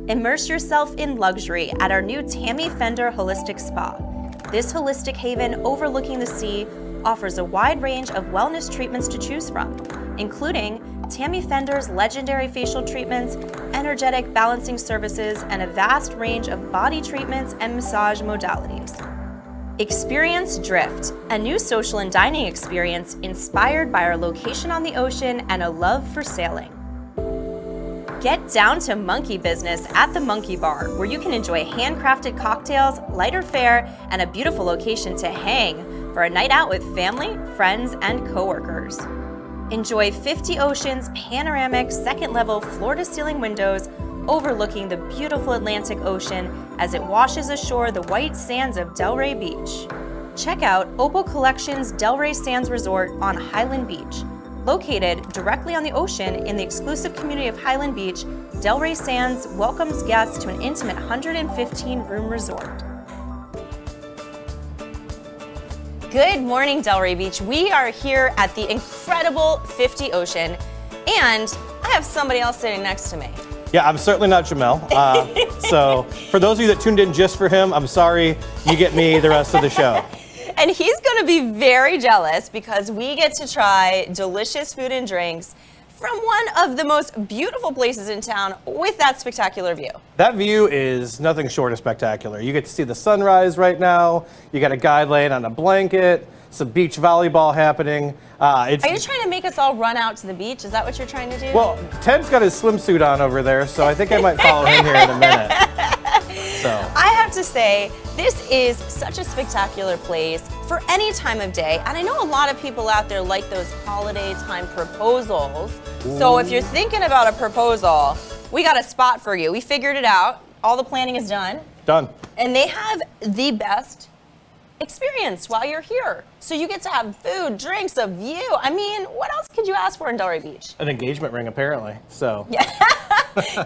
Immerse yourself in luxury at our new Tammy Fender Holistic Spa. This holistic haven overlooking the sea offers a wide range of wellness treatments to choose from, including Tammy Fender's legendary facial treatments, energetic balancing services, and a vast range of body treatments and massage modalities. Experience Drift, a new social and dining experience inspired by our location on the ocean and a love for sailing. Get down to monkey business at the Monkey Bar, where you can enjoy handcrafted cocktails, lighter fare, and a beautiful location to hang for a night out with family, friends, and coworkers. Enjoy 50 Ocean's panoramic second-level floor-to-ceiling windows overlooking the beautiful Atlantic Ocean as it washes ashore the white sands of Delray Beach. Check out Opal Collection's Delray Sands Resort on Highland Beach. Located directly on the ocean in the exclusive community of Highland Beach, Delray Sands welcomes guests to an intimate 115-room resort. Good morning, Delray Beach. We are here at the incredible 50 Ocean, and I have somebody else sitting next to me. Yeah, I'm certainly not Jamel. So for those of you that tuned in just for him, I'm sorry, you get me the rest of the show. And he's going to be very jealous because we get to try delicious food and drinks from one of the most beautiful places in town with that spectacular view. That view is nothing short of spectacular. You get to see the sunrise right now. You got a guy laying on a blanket, some beach volleyball happening. Are you trying to make us all run out to the beach? Is that what you're trying to do? Well, Ted's got his swimsuit on over there, so I think I might follow him here in a minute. So I have to say, this is such a spectacular place for any time of day. And I know a lot of people out there like those holiday time proposals. Ooh. So if you're thinking about a proposal, we got a spot for you. We figured it out. All the planning is done. Done. And they have the best experience while you're here. So you get to have food, drinks, a view. I mean, what else could you ask for in Delray Beach? An engagement ring, apparently. So. Yeah.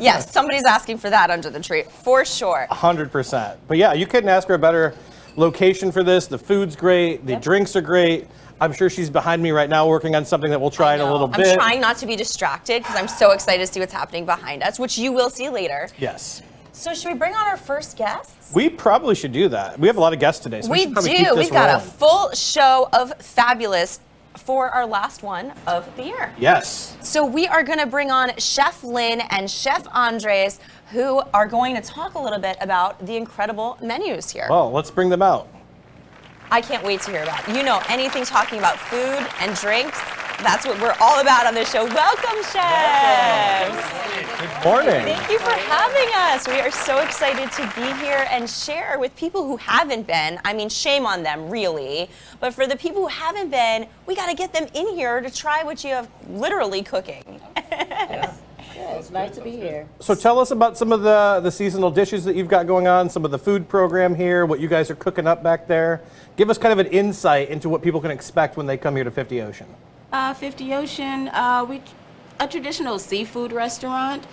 Yes, somebody's asking for that under the tree, for sure. 100%. But yeah, you couldn't ask for a better location for this. The food's great. The drinks are great. I'm sure she's behind me right now working on something that we'll try in a little bit. I'm trying not to be distracted because I'm so excited to see what's happening behind us, which you will see later. Yes. So should we bring on our first guests? We probably should do that. We have a lot of guests today, so we should probably keep this We've got rolling. a full show of fabulous for our last one of the year. Yes. So we are going to bring on Chef Lynn and Chef Entrees, who are going to talk a little bit about the incredible menus here. Well, let's bring them out. I can't wait to hear about it. You know, anything talking about food and drinks, that's what we're all about on this show. Welcome, chefs. Good morning. Thank you for having us. We are so excited to be here and share with people who haven't been. I mean, shame on them, really. But for the people who haven't been, we got to get them in here to try what you have literally cooking. Yeah, it's nice to be here. So tell us about some of the seasonal dishes that you've got going on, some of the food program here, what you guys are cooking up back there. Give us kind of an insight into what people can expect when they come here to 50 Ocean. 50 Ocean, a traditional seafood restaurant.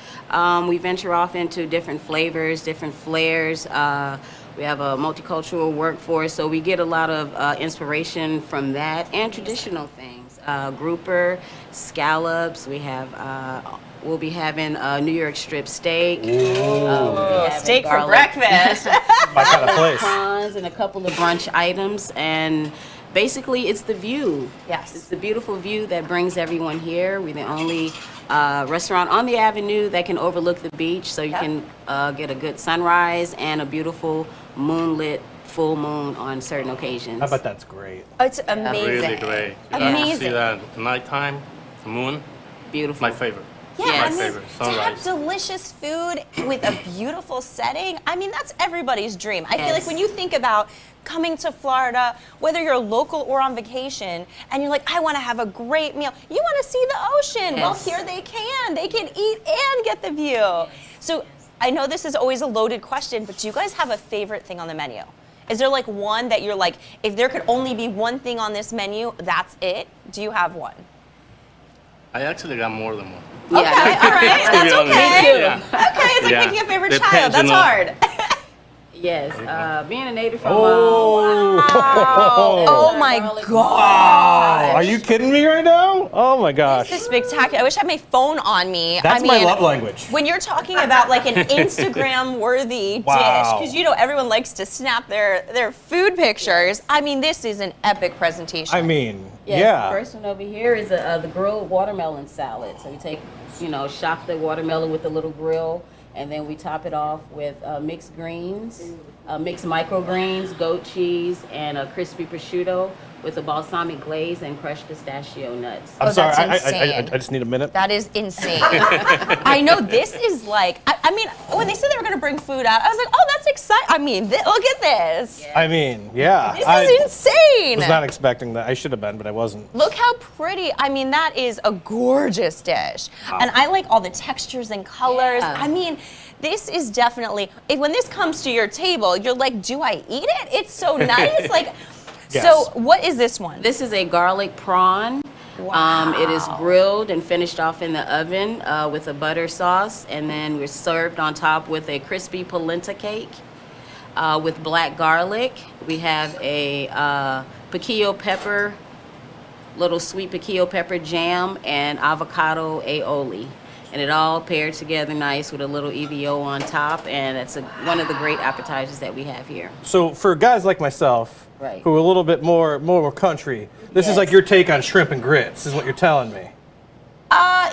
We venture off into different flavors, different flares. We have a multicultural workforce, so we get a lot of inspiration from that and traditional things. Grouper, scallops. We have. We'll be having New York strip steak. Steak for breakfast. My kind of place. Prawns and a couple of brunch items, and basically it's the view. Yes. It's the beautiful view that brings everyone here. We're the only restaurant on the avenue that can overlook the beach, so you can get a good sunrise and a beautiful moonlit full moon on certain occasions. I bet that's great. Oh, it's amazing. Really great. Amazing. See that nighttime, the moon, Beautiful. my favorite. Yeah, My and then favorite, to have sunrise. delicious food with a beautiful setting, I mean, that's everybody's dream. I feel like Yes. when you think about coming to Florida, whether you're local or on vacation, and you're like, I want to have a great meal, you want to see the ocean. Well, Yes. here they can eat and get the view. So I know this is always a loaded question, but do you guys have a favorite thing on the menu? Is there like one that you're like, if there could only be one thing on this menu, that's it? Do you have one? I actually got more than one. Okay, all right, that's To be honest. okay. Yeah. Okay, it's like Yeah. picking a favorite Depends, child. That's you know. hard. Yes, being a native from Oh my garlic God. Are you kidding me right now? Oh my gosh. This is spectacular. I wish I had my phone on me. That's I my mean, love language. When you're talking about like an Instagram-worthy Wow. dish, because you know everyone likes to snap their food pictures. I mean, this is an epic presentation. I mean, Yes, yeah. the first one over here is the grilled watermelon salad. So we take, shock the watermelon with a little grill, and then we top it off with mixed greens, mixed microgreens, goat cheese, and a crispy prosciutto with a balsamic glaze and crushed pistachio nuts. I'm sorry, that's I insane. just need a minute. That is insane. I know this is like, I mean, when they said they were going to bring food out, I was like, oh, that's exciting. I mean, look at this. I mean, yeah. This I is insane. was not expecting that. I should have been, but I wasn't. Look how pretty. I mean, that is a gorgeous dish. And I like all the textures and colors. Yeah. I mean, this is definitely, when this comes to your table, you're like, do I eat it? It's so nice. Like, Yes. So what is this one? This is a garlic prawn. Wow. It is grilled and finished off in the oven with a butter sauce, and then we're served on top with a crispy polenta cake with black garlic. We have a piquillo pepper, little sweet piquillo pepper jam, and avocado aioli. And it all paired together nice with a little EVO on top, and it's one of the great appetizers that we have here. So for guys like myself, Right. who are a little bit more country, this is Yes. like your take on shrimp and grits, is what you're telling me.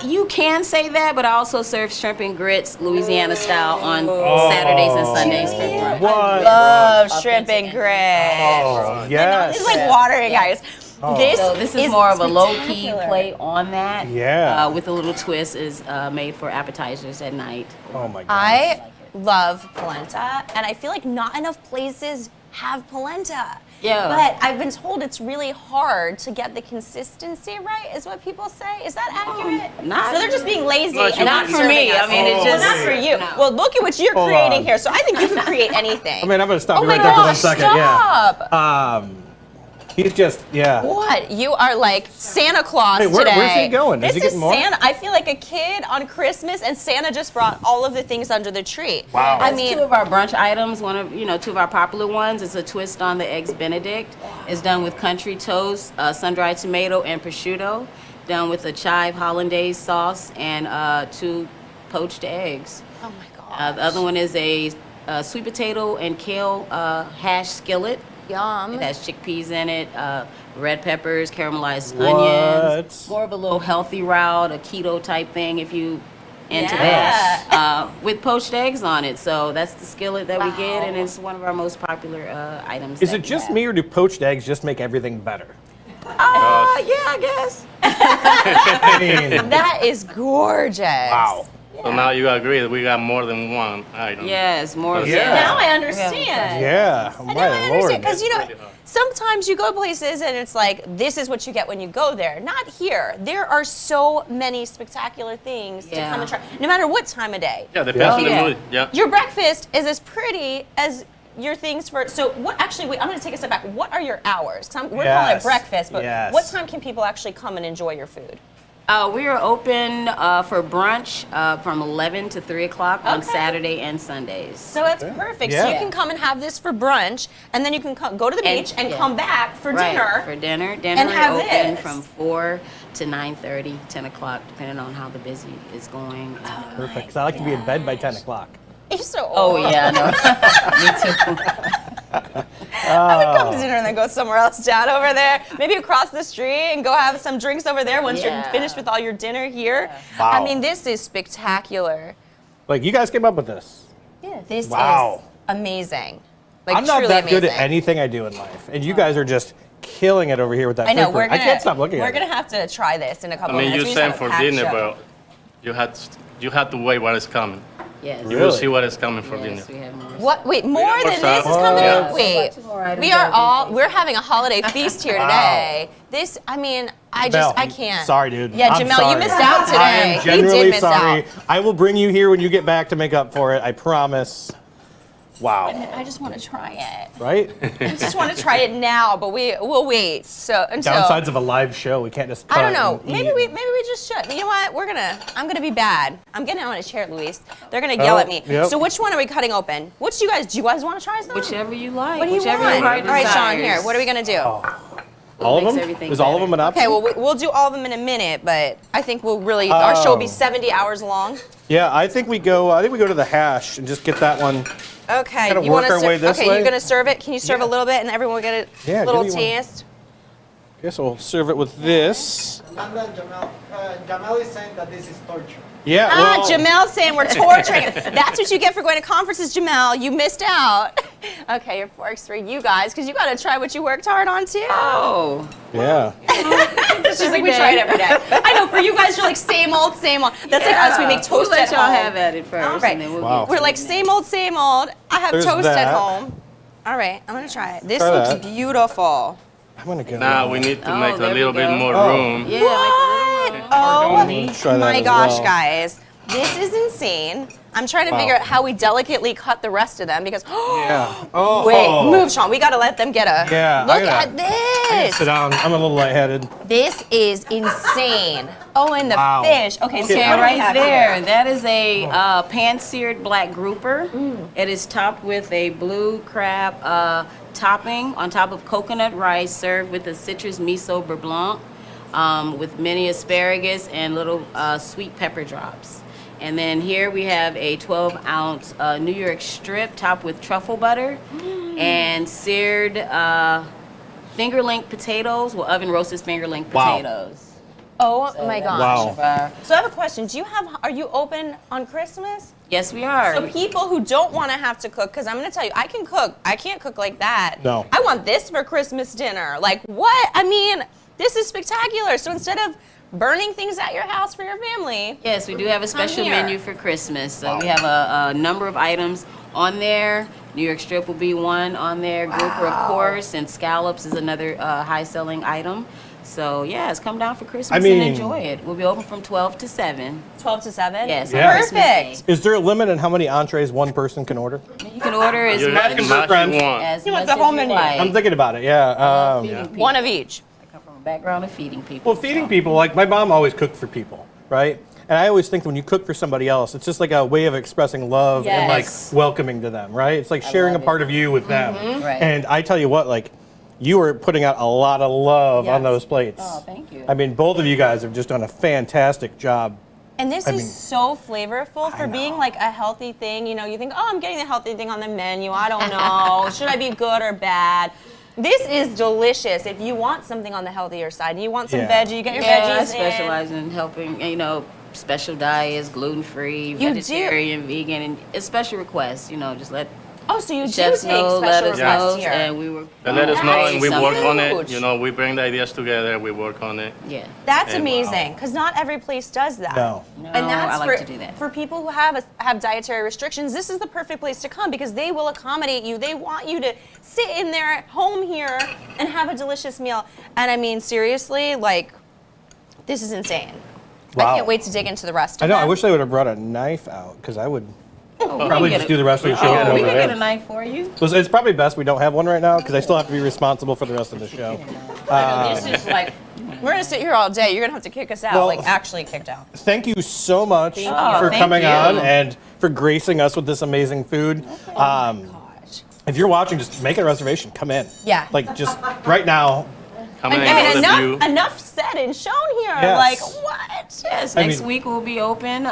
You can say that, but I also serve shrimp and grits, Louisiana style, on Saturdays and Sundays for brunch. What? Love shrimp and grits. Oh, yes. This is like watering, guys. So this is more of a low-key spectacular. play on that. Yeah. With a little twist is made for appetizers at night. Oh my god. I love polenta, and I feel like not enough places have polenta. Yeah. But I've been told it's really hard to get the consistency right, is what people say. Is that accurate? not- So they're just being lazy Not and not for me. serving us. I mean, it's Well, just- not for you. No. Well, look at what you're Hold creating on. here. So I think you can create anything. I mean, I'm gonna stop oh you my right there for 1 gosh, second. stop. Yeah. He's just, yeah. What? You are like Santa Claus Hey, today. where's he going? Is This he getting is more? Santa. I feel like a kid on Christmas, and Santa just brought all of the things under the tree. Wow. I That's mean, two of our brunch items. Two of our popular ones is a twist on the Eggs Benedict. It's done with country toast, sun-dried tomato, and prosciutto. Done with a chive hollandaise sauce and 2 poached eggs. oh my god. The other one is a sweet potato and kale hash skillet. Yum. It has chickpeas in it, red peppers, caramelized What? onions. More of a little healthy route, a keto type thing if you into Yeah. that. With poached eggs on it. So that's the skillet that we get, and Wow. it's one of our most popular items. Is that it we just have. me, or do poached eggs just make everything better? Yeah, I guess. I mean, That is gorgeous. wow. So now you agree that we got more than one item. Yes, more. Yeah. Now I understand. Yeah. I My know I understand lord. because Really hard. sometimes you go places and it's like this is what you get when you go there. Not here. There are so many spectacular things to Yeah. come and try, no matter what time of day. Yeah, depends on the Yeah. mood. Yeah. Your breakfast is as pretty as your things for. So what? Actually, wait. I'm going to take a step back. What are your hours? 'Cause we're calling it Yes. breakfast, but Yes. what time can people actually come and enjoy your food? We are open for brunch from 11 to 3 o'clock on Okay. Saturday and Sundays. So that's perfect. So Yeah. you can come and have this for brunch, and then you can go to the beach and yeah. come back for Right, dinner. For dinner. Dinner and is have open this. from 4 to 9:30, 10 o'clock, depending on how the busy is going. Perfect. 'Cause I like to be in bed by 10 o'clock. You're so old. Oh, yeah, I know. Me too. I would come to dinner and then go somewhere else, Dad, over there. Maybe across the street and go have some drinks over there once you're Yeah. finished with all your dinner here. Wow. I mean, this is spectacular. Like, you guys came up with this. This Wow. is amazing. Like, I'm not truly that amazing. good at anything I do in life, and you guys are just killing it over here with that I know, food we're prep. gonna, I can't stop looking we're at gonna it. have to try this in a I couple mean, minutes. you We just sent have a for packed dinner, show. but you had to wait what is coming. Yes. You will Really? see what is coming for dinner. Yes, we have more. What? Wait, more got more than this is stuff. coming? Yeah. Wait, Two more items we are that we all, can we're having a holiday feast here Wow. today. This, I mean, Mel, I can't. Sorry, dude. Yeah, I'm Jamel, sorry. you missed out today. I am You genuinely did miss sorry. out. I will bring you here when you get back to make up for it. I promise. Wow. I just want to try it. Right? I just want to try it now, but we'll wait. So until Downsides of a live show, we can't just cut I don't know. and Maybe eat. we just should. You know what? I'm gonna be bad. I'm getting on a chair, Luis. They're gonna yell at me. Yep. So which one are we cutting open? Which do you guys want to try some? Whichever you like. What do you whichever want? your heart All right, Sean. desires. Here. What are we gonna do? All of makes them? everything Is all of better. them an option? Okay, well we'll do all of them in a minute, but I think we'll really our show will be 70 hours long. Yeah, I think we go to the hash and just get that one. Okay. Gotta You work wanna our way this okay, way? you're gonna serve it. Can you serve Yeah. a little bit and everyone will get a Yeah, little give me one. taste? Guess we'll serve it with this. Amanda and Jamal is saying that this is torture. Yeah, well, Jamel's saying we're torturing it. That's what you get for going to conferences, Jamel. You missed out. Okay, your fork's for you guys, because you got to try what you worked hard on, too. Oh. yeah. She's like, we try it every day. I know, for you guys, you're like, same old, same old. That's like us, we make toast We'll at let y'all home. have at it first, All right. and then we'll Wow. get We're like, same old, same old. I have There's toast at that. home. All right, I'm going to try it. This Try looks that. beautiful. I'm gonna go. Now we need to Oh, make a there we little bit go. more Oh. room. Yeah, What? make Oh Try that my as gosh, well. guys. This is insane. I'm trying to Wow. figure out how we delicately cut the rest of them because, Yeah. Oh. wait, move, Sean. We got to let them get a Yeah, look I gotta- at this. Sit down. I'm a little lightheaded. This is insane. Oh, and the Wow. fish. Okay, so Okay, what do we right have there. here? That is a pan-seared black grouper. It is topped with a blue crab topping on top of coconut rice, served with a citrus miso beurre blanc, with mini asparagus and little sweet pepper drops. And then here we have a 12-ounce New York strip topped with truffle butter and seared finger-length potatoes, well, oven-roasted finger-length Wow. potatoes. Oh my gosh. Wow. So I have a question. Are you open on Christmas? Yes, we are. So people who don't want to have to cook, because I'm going to tell you, I can cook. I can't cook like that. No. I want this for Christmas dinner. Like, what? I mean, this is spectacular. So instead of burning things at your house for your family. Yes, we do have a special here. menu for Christmas. So we have a number of items on there. New York strip will be one on there. Grouper, of course, and scallops is another high-selling item. So yes, come down for Christmas mean- and enjoy it. We'll be open from 12 to 7. 12 to 7? Yes, Yeah. on Christmas Day. Perfect. Is there a limit on how many entrees one person can order? You can order as You much can match friends. you want. as You want much the whole as you menu. like. I'm thinking about it. Yeah. Feeding people. One of each. I come from a background of feeding people. Well, feeding people, like my mom always cooked for people, right? And I always think that when you cook for somebody else, it's just like a way of expressing love and like Yes. welcoming to them, right? It's like sharing a love part of you with them. Right. And I tell you what, like, you are putting out a lot of love on Yes. those plates. Oh, thank you. I mean, both of you guys have just done a fantastic job. And this I is mean, so flavorful for being like a healthy thing. You know, you think, oh, I'm getting the healthy thing on the menu. I don't know. Should I be good or bad? This is delicious. If you want something on the healthier side, you want some Yeah. veggie, you get your Yeah, I veggies specialize in helping, special diets, gluten-free, do? vegetarian, vegan, and it's special requests, just let Oh, so you do chefs take know, let special us requests know, here. and we were. They let us know and we That's work on huge. it. We bring the ideas together, we work on it. Yeah. That's And amazing, because not every place does that. No. No, And that's I like for, to do that. for people who have dietary restrictions, this is the perfect place to come because they will accommodate you. They want you to sit in their home here and have a delicious meal. And I mean, seriously, like, this is insane. I Wow. can't wait to dig into the rest of I know, I them. wish they would have brought a knife out, because I would Oh, we probably can just get do the rest of the show Oh, over we can there. get a knife for you. So it's probably best we don't have one right now, because I still have to be responsible for the rest of the show. This is like, we're gonna sit here all day. You're gonna have to kick us out, Well, like actually kicked out. Thank you so much Thank you. for Thank coming you. on and for gracing us with this amazing food. Gosh. If you're watching, just make a reservation. Come in. Yeah. Like, just right now. Come in I and mean, know the view. enough said and shown here. Yes. Like, what? Yes, I next mean- week we'll be open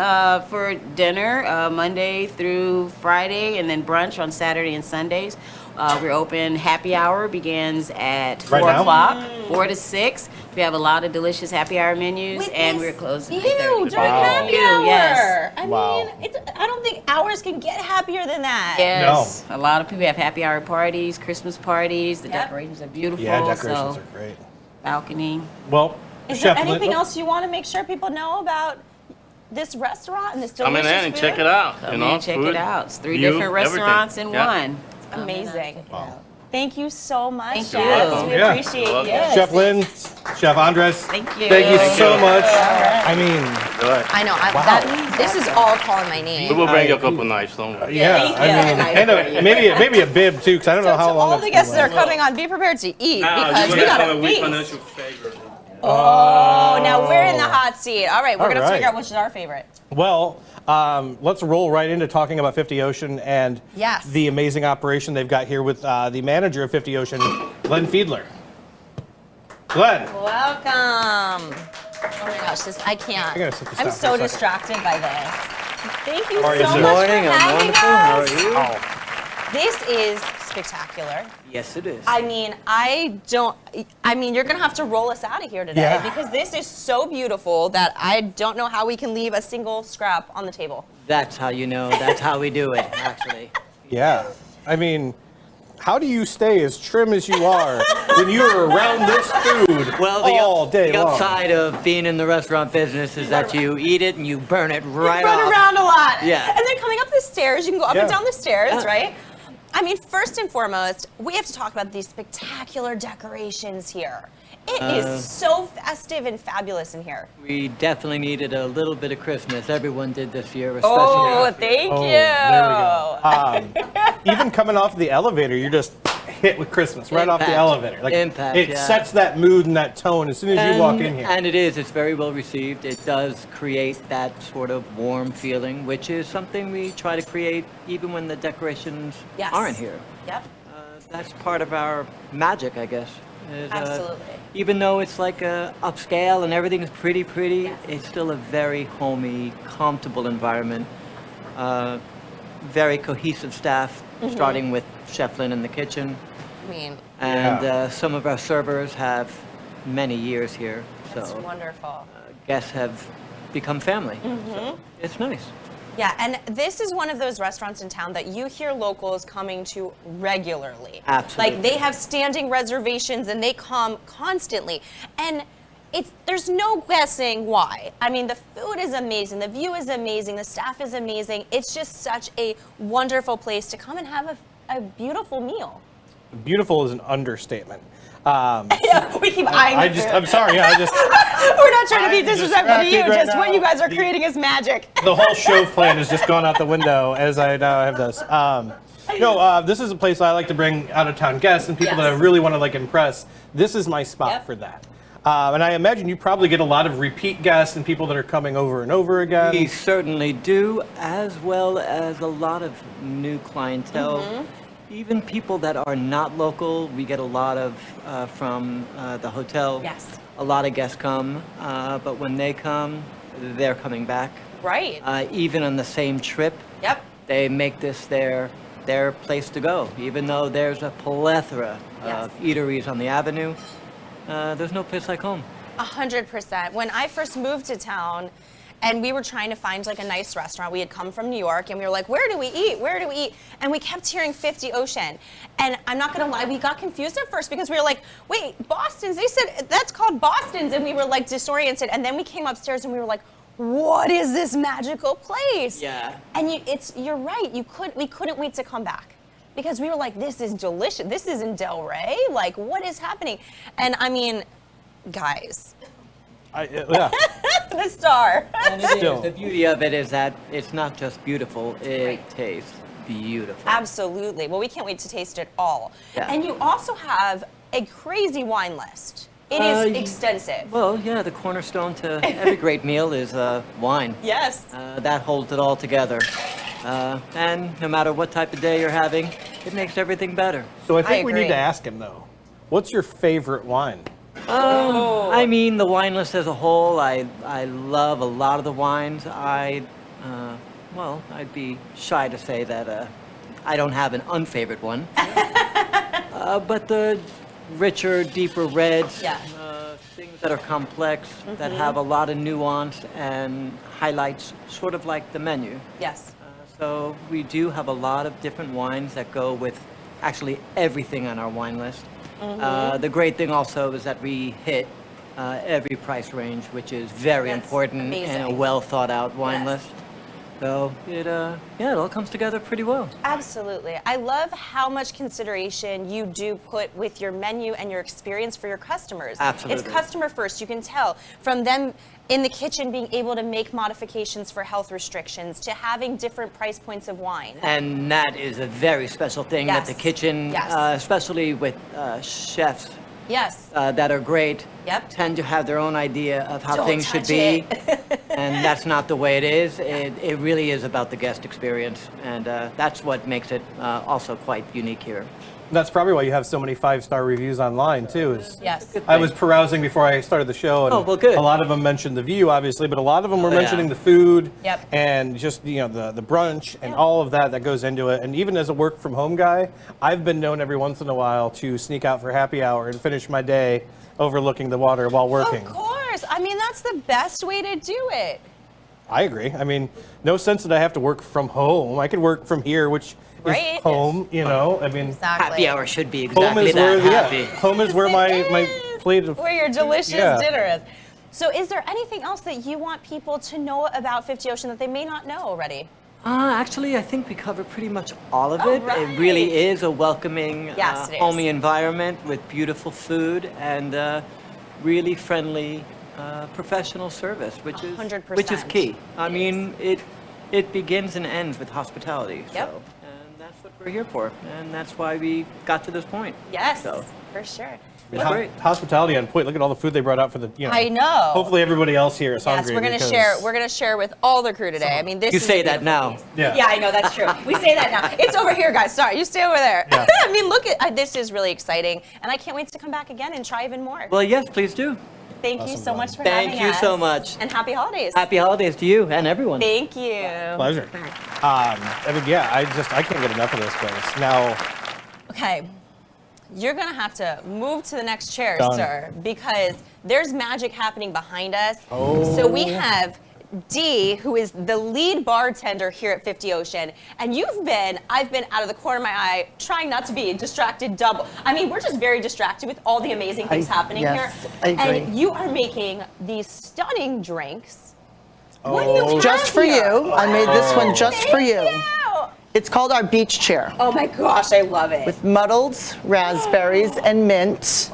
for dinner Monday through Friday, and then brunch on Saturday and Sundays. We're open. Happy hour begins at 4 Right now? o'clock, 4 to 6. We have a lot of delicious happy hour menus, and we're closed at 8:30. During Wow. happy Ew, hour. yes. I Wow. mean, I don't think hours can get happier than that. Yes, a lot of people have happy hour parties, Christmas parties. The Yep. decorations are beautiful. Yeah, decorations so, are great. balcony. Well, Is Chef there Lin- anything else you want to make sure people know about this restaurant and this Come delicious in and food? check it out. Come in, check food, it out. It's 3 view, different everything. restaurants in Yeah. one. Amazing. Wow. Thank you so much, Thank chefs. you. We Yeah. appreciate You're you. welcome. Chef Lynn, Chef Andres. Thank you. Thank you Thank so you. much. I mean, Go ahead. I know. This is all calling my name. We will bring you a couple knives, don't worry. Yeah, thank I you. mean, and maybe a bib too, because I don't know how So long all it's the been guests that are left. coming on, be prepared to eat Now, because you're we gonna got come a with feast. financial favor. Oh, now we're in the hot seat. All right, we're All gonna right. figure out which is our favorite. Well, let's roll right into talking about 50 Ocean and Yes. the amazing operation they've got here with the manager of 50 Ocean, Glenn Fiedler. Glenn. Welcome. Oh my gosh, I can't. I gotta sit this I'm down for so a second. distracted by this. Thank you How are so you, sir? much Morning, for I'm having wonderful. How us. are you? Oh, This is spectacular. Yes, it is. I mean, you're gonna have to roll us out of here today Yeah. because this is so beautiful that I don't know how we can leave a single scrap on the table. That's how you know. That's how we do it, actually. yeah. I mean, how do you stay as trim as you are when you're around this food Well, all day the long? upside of being in the restaurant business is that you eat it and you burn it right You run off. around a lot. Yeah. And then coming up the stairs, you can go up and Yeah. down the stairs, Yeah. right? I mean, first and foremost, we have to talk about these spectacular decorations here. It is so festive and fabulous in here. We definitely needed a little bit of Christmas. Everyone did this year, especially. Oh, thank Oh, you. there we go. Even coming off the elevator, you're just hit with Christmas right off the Impact. elevator. Like Impact, it yeah. sets that mood and that tone as soon as you walk in here. And it's very well received. It does create that sort of warm feeling, which is something we try to create even when the decorations Yes. aren't here. Yep. That's part of our magic, I guess. is, Absolutely. Even though it's like upscale and everything is pretty, it's still a very homey, comfortable environment. Very cohesive staff, starting with Chef Lynn in the kitchen. I mean, And Yeah. some of our servers have many years here, it's so wonderful. guests have become family. So it's nice. Yeah, and this is one of those restaurants in town that you hear locals coming to regularly. Absolutely. Like they have standing reservations and they come constantly. And there's no guessing why. I mean, the food is amazing, the view is amazing, the staff is amazing. It's just such a wonderful place to come and have a beautiful meal. Beautiful is an understatement. Yeah, we keep eyeing the food. I'm sorry. Yeah, I just We're not trying to be I'm disrespectful to you, distracted right just what now. you guys are creating is magic. the whole show plan has just gone out the window as I now have this. This is a place I like to bring out of town guests and people that I Yes. really want to impress. This is my spot Yep. for that. And I imagine you probably get a lot of repeat guests and people that are coming over and over again. We certainly do, as well as a lot of new clientele. Even people that are not local, we get a lot of from the hotel. Yes. A lot of guests come, but when they come, they're coming back. Right. Even on the same trip, Yep. they make this their place to go. Even though there's a plethora Yes. of eateries on the avenue, there's no place like home. 100%. When I first moved to town and we were trying to find like a nice restaurant, we had come from New York and we were like, where do we eat? Where do we eat? And we kept hearing 50 Ocean. And I'm not gonna lie, we got confused at first because we were like, wait, Boston's, they said that's called Boston's. And we were like disoriented. And then we came upstairs and we were like, what is this magical place? Yeah. And you're right, we couldn't wait to come back. Because we were like, this is delicious. This is in Delray. Like, what is happening? And I mean, guys, Yeah. the star. And it is. Still. The beauty of it is that it's not just beautiful, it tastes beautiful. Absolutely. Well, we can't wait to taste it all. Yeah. And you also have a crazy wine list. It is extensive. Well, yeah, the cornerstone to every great meal is wine. Yes. That holds it all together. And no matter what type of day you're having, it makes everything better. So I think we agree. need to ask him though. What's your favorite wine? I mean, the wine list as a whole, I love a lot of the wines. I'd be shy to say that I don't have an unfavorite one. But the richer, deeper reds, Yeah. things that are complex, that have a lot of nuance and highlights, sort of like the menu. Yes. So we do have a lot of different wines that go with actually everything on our wine list. The great thing also is that we hit every price range, which is very That's important in a amazing. well thought out wine Yes. list. So it all comes together pretty well. Absolutely. I love how much consideration you do put with your menu and your experience for your customers. Absolutely. It's customer first. You can tell from them in the kitchen being able to make modifications for health restrictions to having different price points of wine. And that is a very special thing that the Yes. kitchen, Yes. especially with chefs Yes. that are great, Yep. tend to have their own idea of how Don't things should touch be. it. And that's not the way it is. It really is about the guest experience. And that's what makes it also quite unique here. That's probably why you have so many 5-star reviews online too. Is Yes. I was perusing before I started the show, and Oh, well, good. a lot of them mentioned the view, obviously, but a lot of them were Yeah. mentioning the food Yep. and just the brunch and all of that goes into it. And even as a work from home guy, I've been known every once in a while to sneak out for happy hour and finish my day overlooking the water while working. Of course. I mean, that's the best way to do it. I agree. I mean, no sense that I have to work from home. I could work from here, which Right. is home. I mean, Exactly. Happy hour should be home exactly is where that, happy. home is where my plate of Where your delicious Yeah. dinner is. So is there anything else that you want people to know about 50 Ocean that they may not know already? Actually, I think we covered pretty much all of Oh, it. right. It really is a welcoming, Yes, it is. homey environment with beautiful food and really friendly, professional service, which is 100%. key. I It mean, it begins and ends with hospitality. Yep. So, and that's what we're here for, and that's why we got to this point. Yes, So, for sure. I mean, Great. hospitality on point. Look at all the food they brought out for the. I know. Hopefully everybody else here is Yes, hungry. we're gonna because- share. We're gonna share with all the crew today. I mean, this. you is say a that beautiful now. piece. Yeah. Yeah, I know that's true. We say that now. It's over here, guys. Sorry, you stay over there. Yeah. I mean, look at this is really exciting, and I can't wait to come back again and try even more. Well, yes, please do. Thank you Awesome, so much for Thank having you us. so much. And happy holidays. Happy holidays to you and everyone. Thank you. Pleasure. I mean, yeah, I can't get enough of this place. Now, Okay, you're gonna have to move to the next chair, Done. sir, because there's magic happening behind us. Oh. So we have Dee, who is the lead bartender here at 50 Ocean, and I've been out of the corner of my eye trying not to be distracted double. I mean, we're just very distracted with all the amazing things happening yes, here. I agree. And you are making these stunning drinks. What do Oh. you Just have for here? you. I made this one just for Thank you. It's called our beach chair Oh my gosh, I love it. with muddles, raspberries, and mint.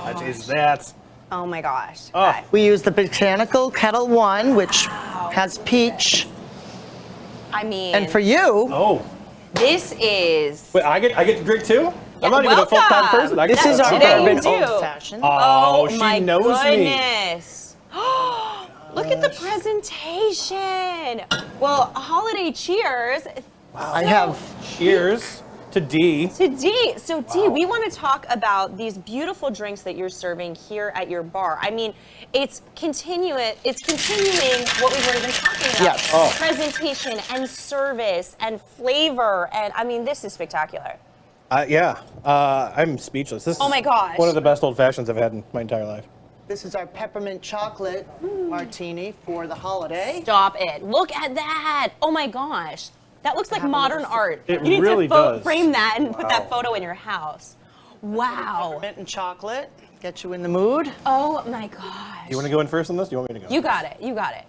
what is that? Oh my gosh. Oh. Okay. We use the Botanical Kettle 1, which has peach. I mean, And for you, Oh, this is. wait, I get to drink too? I'm not even a welcome. full-time person. I this get is to our drink. Today you bourbon do. old fashioned. Oh, she my knows me. goodness. Look at the presentation. Well, holiday cheers I have Cheers to D. to Dee. So Dee, we want to talk about these beautiful drinks that you're serving here at your bar. I mean, it's continuing what we've already been talking about. Yes. Oh. Presentation and service and flavor, and I mean, this is spectacular. Yeah, I'm speechless. This Oh is my gosh. one of the best old fashions I've had in my entire life. this is our peppermint chocolate martini for the holiday. Stop it. Look at that. Oh my gosh. That looks like have a modern little art. It You need really to does. frame that and put that photo in your house. Wow. Peppermint and chocolate, get you in the mood. Oh my gosh. You want to go in first on this? Do you want me to go? You got it. You got it.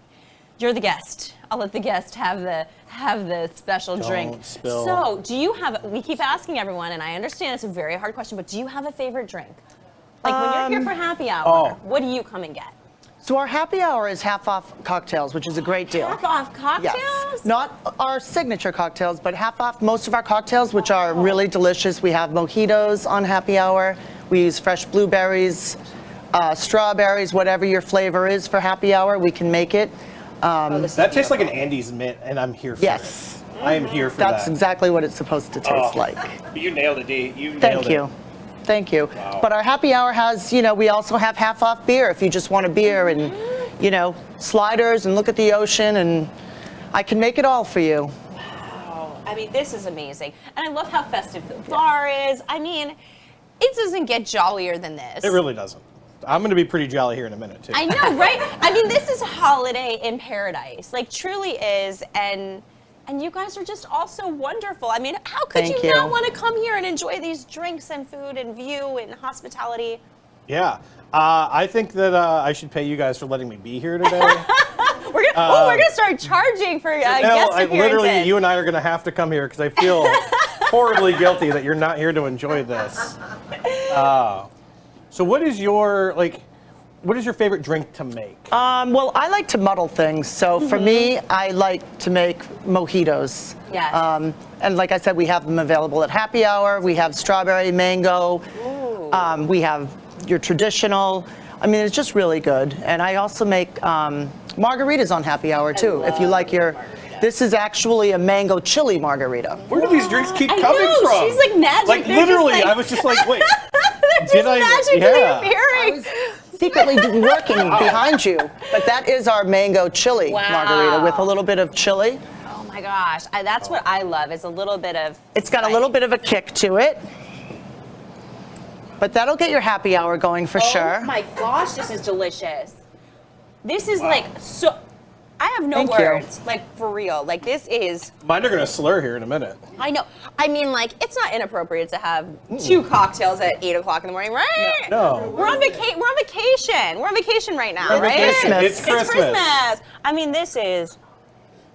You're the guest. I'll let the guest have the special drink. Don't spill. So, do you have? We keep asking everyone, and I understand it's a very hard question, but do you have a favorite drink? Like when you're here for happy hour, oh. what do you come and get? So our happy hour is half off cocktails, which is a great deal. Half off cocktails? Yes. Not our signature cocktails, but half off most of our cocktails, which are really delicious. We have mojitos on happy hour. We use fresh blueberries, strawberries, whatever your flavor is for happy hour, we can make it. That tastes like an Andes mint, and I'm here for Yes. it. I am here for That's that. exactly what it's supposed to taste like. You nailed it, D. You nailed Thank it. you. Thank you. Wow. But our happy hour has, we also have half off beer if you just want a beer and, sliders and look at the ocean, and I can make it all for you. I mean, this is amazing. And I love how festive the bar is. I mean, it doesn't get jollier than this. It really doesn't. I'm going to be pretty jolly here in a minute, too. I know, right? I mean, this is holiday in paradise. Like, truly is. And you guys are just also wonderful. I mean, how could Thank you not you. want to come here and enjoy these drinks and food and view and hospitality? Yeah. I think that I should pay you guys for letting me be here today. We're going to Oh, we're gonna start charging for guest appearances. Literally, you and I are going to have to come here because I feel horribly guilty that you're not here to enjoy this. So what is your favorite drink to make? Well, I like to muddle things. So for me, I like to make mojitos. Yes. And like I said, we have them available at happy hour. We have strawberry, mango. We have your traditional. I mean, it's just really good. And I also make margaritas on happy hour too. If you like your, this is actually a mango chili margarita. Where do these drinks keep coming know, from? she's like magic. Like They're just literally, like- I was just like, wait. They're just magically appearing. Secretly working behind you, but that is our mango chili margarita with a little bit of chili. Oh my gosh, that's what I love, is a little bit of... It's got a little bit of a kick to it, but that'll get your happy hour going for sure. Oh my gosh, this is delicious. This is like so... I have no Thank you. words, like for real. Like this is... Mine are going to slur here in a minute. I know. I mean, like, it's not inappropriate to have 2 cocktails at 8 o'clock in the morning, right? No. We're on vacation. We're on vacation right now, We're on right? Christmas. It's Christmas. I mean, this is...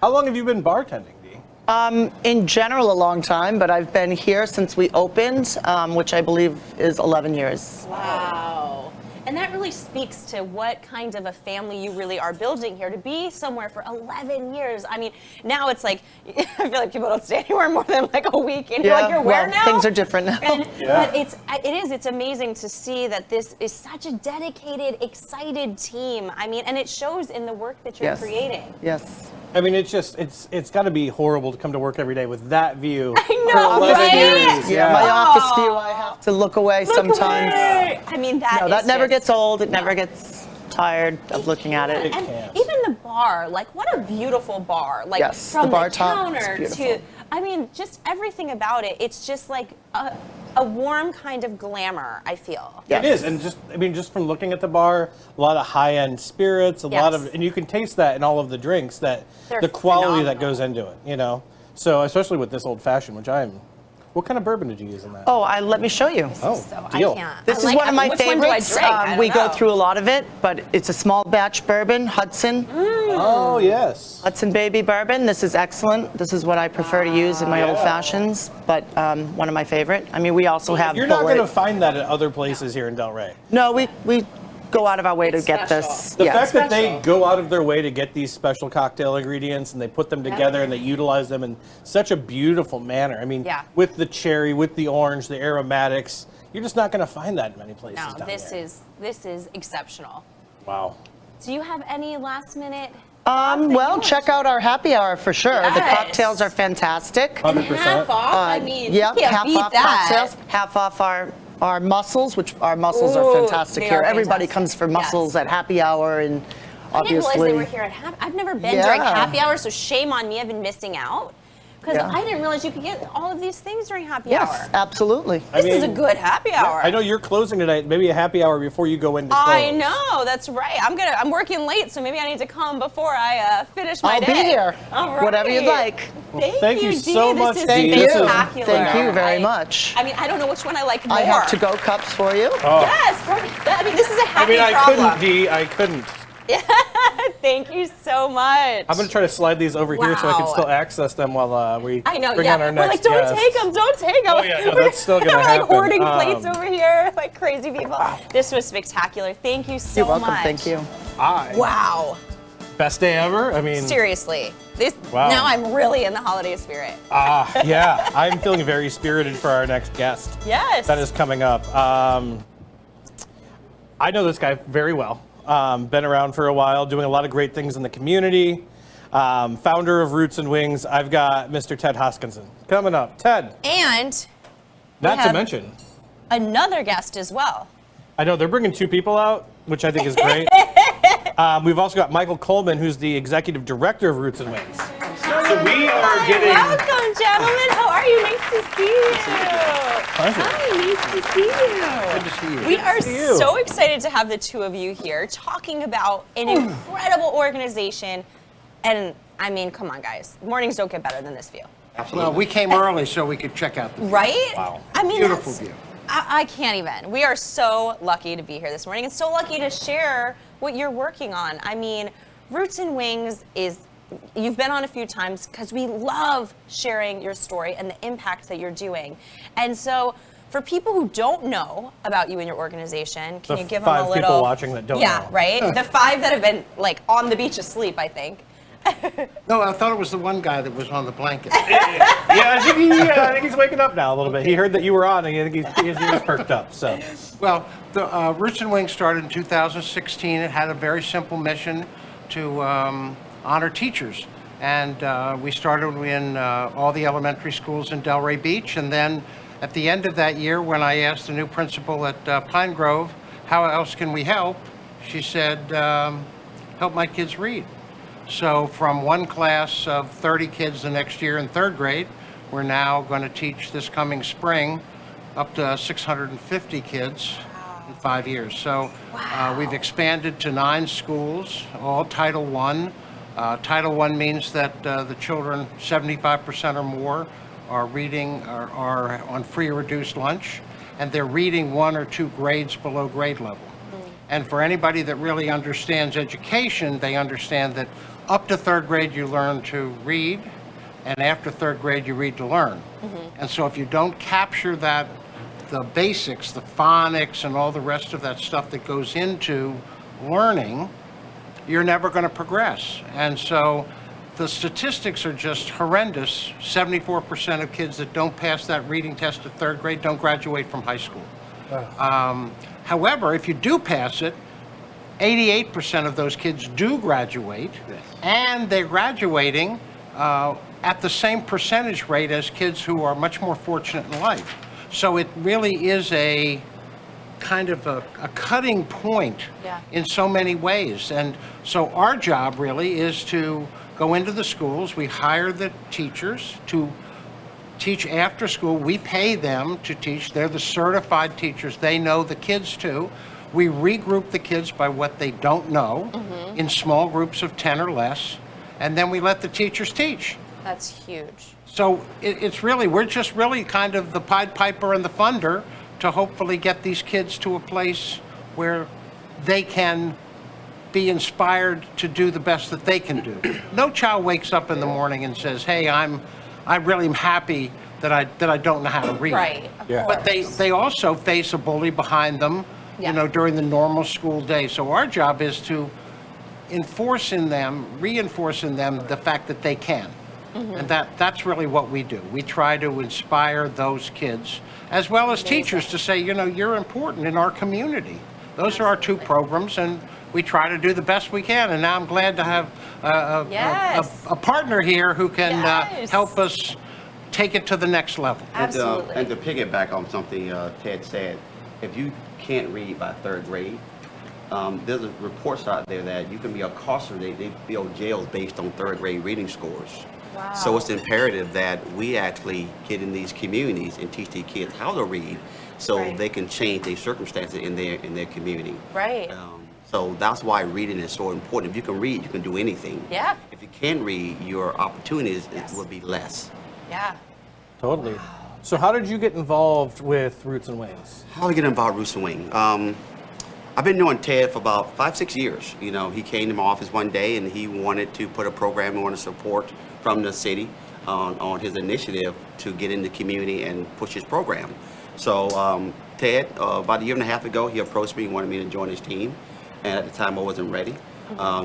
How long have you been bartending, Dee? In general, a long time, but I've been here since we opened, which I believe is 11 years. Wow. And that really speaks to what kind of a family you really are building here, to be somewhere for 11 years. I mean, now it's like, I feel like people don't stay anywhere more than like a week. And you're like, you're where now? Things are different now. But it's amazing to see that this is such a dedicated, excited team. I mean, and it shows in the work that you're creating. Yes. I mean, it's got to be horrible to come to work every day with that view. I know, for 11 right? years. Yeah, my office view, I have to look away sometimes. I mean, That never gets old. It never gets tired of looking at it. And can't. even the bar, like what a beautiful bar. Like Yes, from the bar the top is counter beautiful. to, I mean, just everything about it. It's just like a warm kind of glamour, I feel. It is, and just from looking at the bar, a lot of high-end spirits, and you can taste that in all of the drinks, that They're the quality that phenomenal. goes into it, you know. So especially with this old-fashioned, which what kind of bourbon did you use in that? Oh, let me show you. Oh, So deal. I can't. This I is one of my which one do I favorites. drink? I don't We go know. through a lot of it, but it's a small batch bourbon, Hudson. Oh, yes. Hudson Baby Bourbon. This is excellent. This is what I prefer to use in my old fashions, but one of my favorite. I mean, we also have You're not Bullet. going to find that at other places here in Delray. No, we go out of our way to It's get special. this. The Yeah. fact that they go out of their way to get these special cocktail ingredients and they put them together and they utilize them in such a beautiful manner. I mean, Yeah. with the cherry, with the orange, the aromatics, you're just not going to find that in many places. No, down this there. is exceptional. Wow. Do you have any last minute? Well, check out our happy hour for sure. The Yes. cocktails are fantastic. 100%. Half off. I mean, Yeah, can't half beat off that. cocktails, half off our mussels, which our mussels are Ooh, fantastic they here. are Everybody fantastic. comes for mussels Yes. at happy hour, and I didn't realize obviously. they were here at happy. I've never been Yeah. during happy hour, so shame on me. I've been missing out. Because Yeah. I didn't realize you could get all of these things during happy Yes, hour. absolutely. This is a good happy hour. I know you're closing tonight. Maybe a happy hour before you go into close. I know, that's right. I'm working late, so maybe I need to come before I finish my I'll day. be here. All right. Whatever you'd like. Thank you Dee. so much, This is Dee. Thank This is- you. spectacular. Thank you very much. I mean, I don't know which one I like more. I have to-go cups for you. Yes, perfect. I mean, this is a I happy mean, I problem. couldn't, Dee. I couldn't. Thank you so much. I'm going to try to slide these over here so I can Wow. still access them while we I know, bring yeah. on our We're next like, don't guest. take them, don't take them. Oh, yeah, no, that's still gonna We're like happen. hoarding plates over here, like crazy people. Wow. This was spectacular. Thank you so You're welcome. much. Thank you. Wow. Best day ever. I mean, Seriously. Wow. Now I'm really in the holiday spirit. yeah, I'm feeling very spirited for our next guest. Yes. That is coming up. I know this guy very well. Been around for a while, doing a lot of great things in the community. Founder of Roots and Wings. I've got Mr. Ted Hoskinson coming up. Ted, And not to have- mention, another guest as well. I know they're bringing 2 people out, which I think is great. We've also got Michael Coleman, who's the executive director of Roots and Wings. So we are getting. Welcome, gentlemen. How are you? Nice to see you. Pleasure. Hi, nice to see you. Good to see you. We Good are to see you. so excited to have the 2 of you here talking about an incredible organization. And I mean, come on, guys. Mornings don't get better than this view. Well, we came early so we could check out the Right? Wow. I mean, beautiful that's- view. I can't even. We are so lucky to be here this morning and so lucky to share what you're working on. I mean, Roots and Wings is, you've been on a few times because we love sharing your story and the impact that you're doing. And so for people who don't know about you and your organization, can you give them a little... 5 people watching that don't know. Yeah, right? The 5 that have been like on the beach asleep, I think. No, I thought it was the one guy that was on the blanket. Yeah, I think he's waking up now a little bit. He heard that you were on, and I think his ears perked up. So, Well, the Roots and Wings started in 2016. It had a very simple mission to honor teachers. And we started in all the elementary schools in Delray Beach. And then at the end of that year, when I asked the new principal at Pine Grove, how else can we help? She said, help my kids read. So from one class of 30 kids the next year in 3rd grade, we're now going to teach this coming spring up to 650 kids in 5 years. So we've expanded to 9 schools, all Title I. Title I means that the children, 75% or more, are reading, are on free or reduced lunch, and they're reading 1 or 2 grades below grade level. And for anybody that really understands education, they understand that up to 3rd grade you learn to read, and after 3rd grade you read to learn. And so if you don't capture that, the basics, the phonics and all the rest of that stuff that goes into learning, you're never going to progress. And so the statistics are just horrendous. 74% of kids that don't pass that reading test at 3rd grade don't graduate from high school. However, if you do pass it, 88% of those kids do graduate, and they're graduating at the same percentage rate as kids who are much more fortunate in life. So it really is a kind of a cutting point in so many ways. And so our job really is to go into the schools. We hire the teachers to teach after school. We pay them to teach. They're the certified teachers. They know the kids too. We regroup the kids by what they don't know in small groups of 10 or less, and then we let the teachers teach. That's huge. So it's really, we're just really kind of the Pied Piper and the funder to hopefully get these kids to a place where they can be inspired to do the best that they can do. No child wakes up in the morning and says, hey, I really am happy that I don't know how to read. Right. Yeah. But they also face a bully behind them, you know, during the normal school day. So our job is to reinforce in them the fact that they can. And that's really what we do. We try to inspire those kids, as well as teachers, to say, you know, you're important in our community. Those are our 2 programs, and we try to do the best we can. And now I'm glad to have a partner here who can help us take it to the next level. Absolutely. And to piggyback on something Ted said, if you can't read by 3rd grade, there's reports out there that you can be incarcerated. They build jails based on 3rd grade reading scores. Wow. So it's imperative that we actually get in these communities and teach these kids how to read, so they can change their circumstances in their community. Right. So that's why reading is so important. If you can read, you can do anything. Yeah. If you can't read, your opportunities will be less. Yeah. totally. So how did you get involved with Roots and Wings? How did I get involved with Roots and Wings? I've been knowing Ted for about 5-6 years. You know, he came to my office one day and he wanted to put a program on support from the city on his initiative to get in the community and push his program. So Ted, about a year and a half ago, he approached me and wanted me to join his team. And at the time I wasn't ready.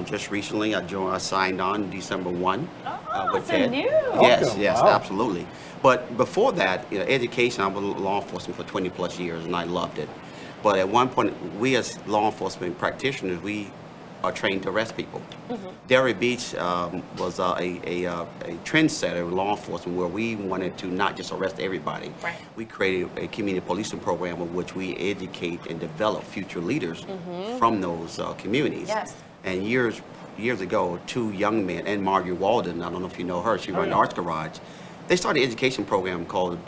Just recently I signed on December 1 with Ted. New. Yes, yes, Wow. absolutely. But before that, you know, education, I was in law enforcement for 20 plus years and I loved it. But at one point, we as law enforcement practitioners, we are trained to arrest people. Delray Beach was a trendsetter in law enforcement where we wanted to not just arrest everybody. Right. We created a community policing program in which we educate and develop future leaders from those communities. Yes. And years ago, 2 young men, and Margaret Walden, I don't know if you know her, she ran the Arts Garage. They started an education program called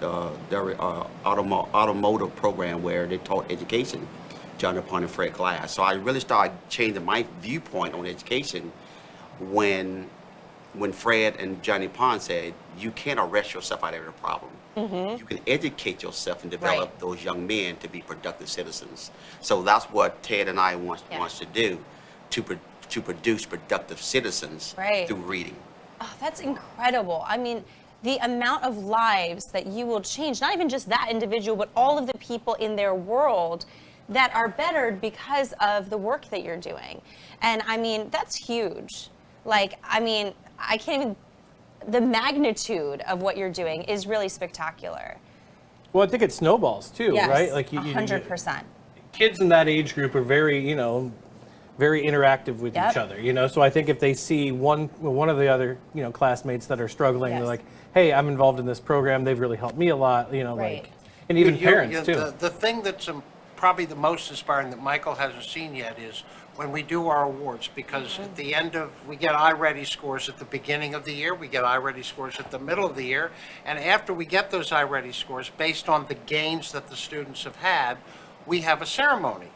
their automotive program where they taught education, John upon and Fred Glass. So I really started changing my viewpoint on education when Fred and Johnny Pond said, you can't arrest yourself out of every problem. You can educate yourself and develop those young men to be productive citizens. So that's what Ted and I wants to do, to to produce productive citizens Right. through reading. Oh, that's incredible. I mean, the amount of lives that you will change, not even just that individual, but all of the people in their world that are bettered because of the work that you're doing. And I mean, that's huge. Like, I mean, I can't even, the magnitude of what you're doing is really spectacular. Well, I think it snowballs too, Yes, right? Like 100%. Kids in that age group are very, very interactive with Yep. each other, So I think if they see one of the other, classmates that are struggling, Yes. they're like, hey, I'm involved in this program. They've really helped me a lot, Right. like, and even parents too. The thing that's probably the most inspiring that Michael hasn't seen yet is when we do our awards, because at the end of, we get iReady scores at the beginning of the year, we get iReady scores at the middle of the year, and after we get those iReady scores, based on the gains that the students have had, we have a ceremony.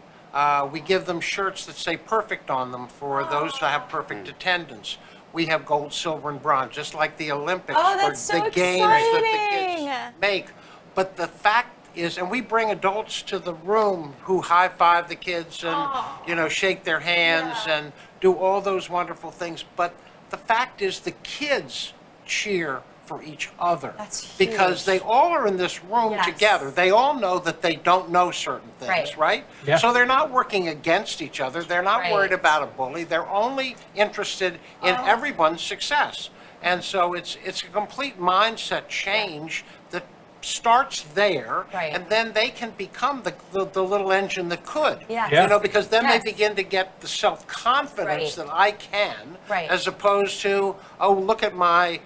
We give them shirts that say perfect on them for those that have perfect attendance. We have gold, silver, and bronze, just like the Olympics Oh, for that's so the gains that the exciting. kids make. But the fact is, and we bring adults to the room who high-five the kids and, shake their hands and do all those wonderful things. But the fact is the kids cheer for each other. That's because huge. they all are in this room Yes. together. They all know that they don't know certain things, right? Yeah. So they're not working against each other. They're not Right. worried about a bully. They're only interested in everyone's success. And so it's a complete mindset change that starts there, Right. and then they can become the little engine that could. Yes. Yeah. Because then Yes. they begin to get the self-confidence Right. that I can, Right. as opposed to, oh, look at my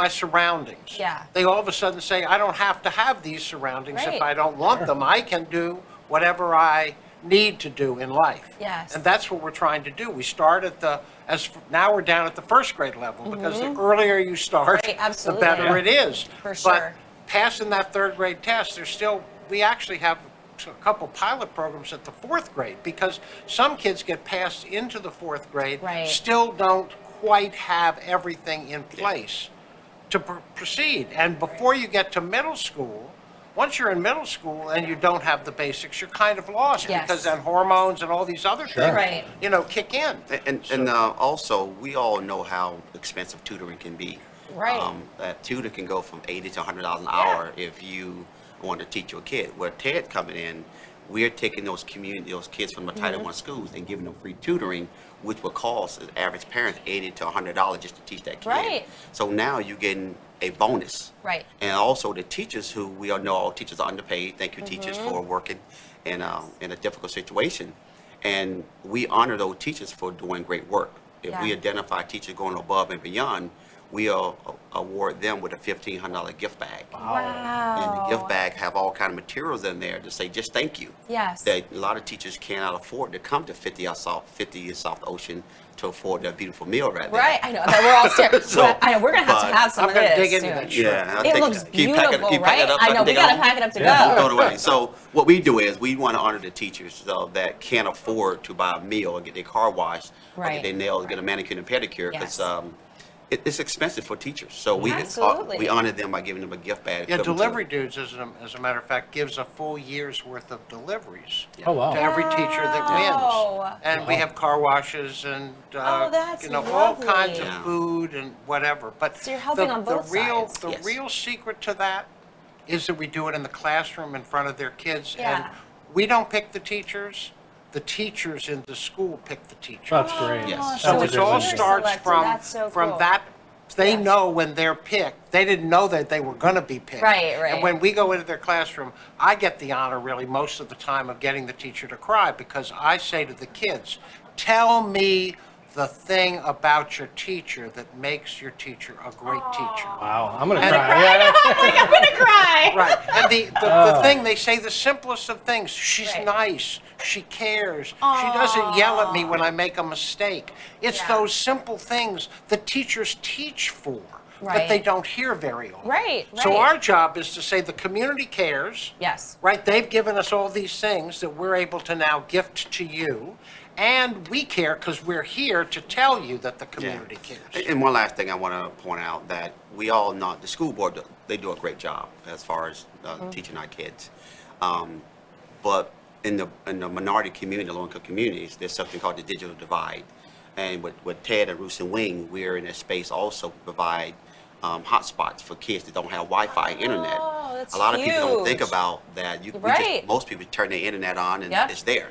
surroundings. Yeah. They all of a sudden say, I don't have to have these surroundings Right. if I don't want them. I can do whatever I need to do in life. Yes. And that's what we're trying to do. We start at now we're down at the first grade level, because the earlier you start, Right, the absolutely. better it is. For But sure. passing that third grade test, we actually have a couple pilot programs at the fourth grade, because some kids get passed into the fourth grade, Right. still don't quite have everything in place to proceed. And before you get to middle school, once you're in middle school and you don't have the basics, you're kind of lost, Yes. because then hormones and all these other things, Right. kick in. And also, we all know how expensive tutoring can be. Right. That tutor can go from $80 to $100 an hour if you want to teach your kid. Where Ted coming in, we're taking those kids from the Title I schools and giving them free tutoring, which will cost the average parent $80 to $100 just to teach that kid. Right. So now you're getting a bonus. Right. And also the teachers, who we all know all teachers are underpaid. Thank you, teachers, for working in a difficult situation. And we honor those teachers for doing great work. If we Yeah. identify teachers going above and beyond, we award them with a $1,500 gift bag. Wow. And the gift bag have all kind of materials in there to say just thank you. Yes. That a lot of teachers cannot afford to come to 50 South Ocean to afford that beautiful meal right there. Right, I know. That we're all staring. So, I know we're gonna have to but have some I'm of gonna this dig into soon. that shirt. Yeah, It looks keep packing beautiful, it right? up. I know, we dig it gotta out. pack it up to Yeah. go. Throw it away. So what we do is we want to honor the teachers that can't afford to buy a meal or get their car washed, or Right. get their nails, get a manicure and pedicure, because Yes. it's expensive for teachers. So Absolutely. we honor them by giving them a gift bag. Yeah, equivalent to- Delivery Dudes, as a matter of fact, gives a full year's worth of deliveries Oh, wow. to every teacher that Wow. wins. And we have car washes and, Oh, that's all kinds lovely. of food and whatever. But So you're helping on both sides. The Yes. real secret to that is that we do it in the classroom in front of their kids. Yeah. And we don't pick the teachers in the school pick the teachers. That's great. Yes. Oh, So That's it a all great idea. starts Selected. from That's so cool. that. They Yes. know when they're picked. They didn't know that they were going to be picked. Right, right. And when we go into their classroom, I get the honor really most of the time of getting the teacher to cry, because I say to the kids, tell me the thing about your teacher that makes your teacher a great teacher. Wow, I'm gonna And- cry. Yeah. I'm gonna cry. Right. And the thing, they say the simplest of things. She's Right. nice. She cares. She doesn't yell at me when I make a mistake. It's Yeah. those simple things that teachers teach for, but Right. they don't hear very often. Right, So right. our job is to say the community cares. Yes. Right? They've given us all these things that we're able to now gift to you. And we care because we're here to tell you that the community cares. And one last thing I want to point out, that we all know the school board, they do a great job as far as teaching our kids. But in the minority community, the low-income communities, there's something called the digital divide. And with Ted and Roost and Wing, we're in a space also to provide hotspots for kids that don't have Wi-Fi internet. That's a lot of people don't think huge. about that. Right. Most people turn their internet on and Yep. it's there.